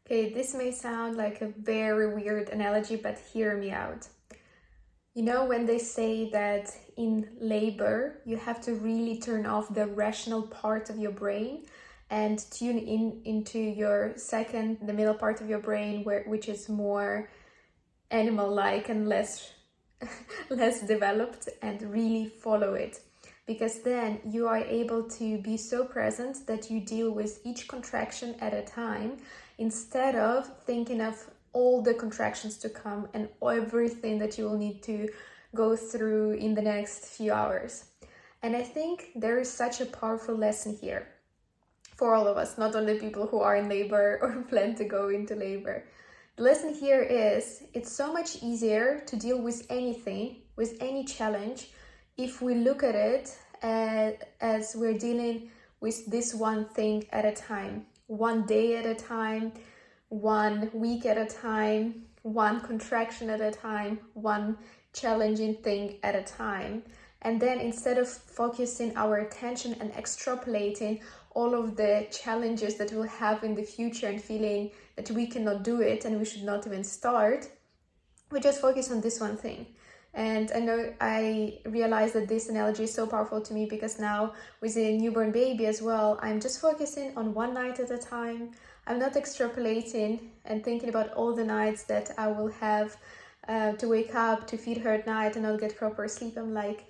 Okay, this may sound like a very weird analogy, but hear me out. You know, when they say that in labor, you have to really turn off the rational part of your brain and tune into the middle part of your brain, which is more animal-like and less less developed, and really follow it, because then you are able to be so present that you deal with each contraction at a time instead of thinking of all the contractions to come and everything that you will need to go through in the next few hours. And I think there is such a powerful lesson here for all of us, not only people who are in labor or plan to go into labor. The lesson here is it's so much easier to deal with anything, with any challenge, if we look at it as we're dealing with this one thing at a time, one day at a time, 1 week at a time, one contraction at a time, one challenging thing at a time. And then instead of focusing our attention and extrapolating all of the challenges that we'll have in the future and feeling that we cannot do it and we should not even start, we just focus on this one thing. And I realize that this analogy is so powerful to me because now with a newborn baby as well, I'm just focusing on one night at a time. I'm not extrapolating and thinking about all the nights that I will have to wake up, to feed her at night and not get proper sleep. I'm like,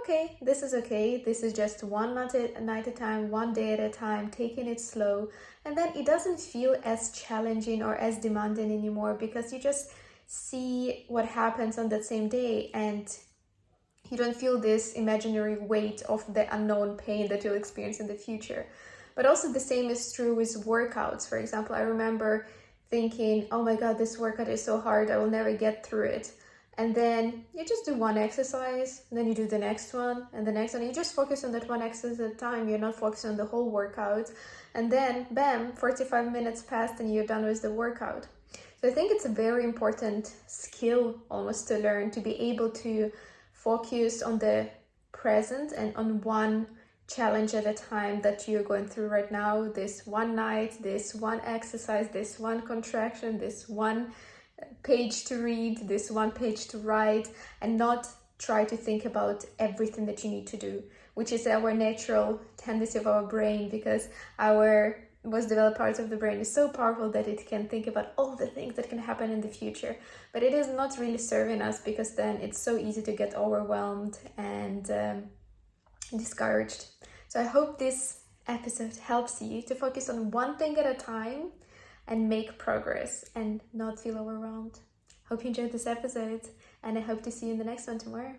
okay, this is okay. This is just one night at a time, one day at a time, taking it slow. And then it doesn't feel as challenging or as demanding anymore because you just see what happens on that same day and you don't feel this imaginary weight of the unknown pain that you'll experience in the future. But also the same is true with workouts. For example, I remember thinking, oh my God, this workout is so hard, I will never get through it. And then you just do one exercise, and then you do the next one and the next one. You just focus on that one exercise at a time. You're not focusing on the whole workout. And then, bam, 45 minutes passed and you're done with the workout. So I think it's a very important skill almost to learn, to be able to focus on the present and on one challenge at a time that you're going through right now. This one night, this one exercise, this one contraction, this one page to read, this one page to write, and not try to think about everything that you need to do, which is our natural tendency of our brain, because our most developed parts of the brain is so powerful that it can think about all the things that can happen in the future, but it is not really serving us because then it's so easy to get overwhelmed and discouraged. So I hope this episode helps you to focus on one thing at a time and make progress and not feel overwhelmed. Hope you enjoyed this episode, and I hope to see you in the next one tomorrow.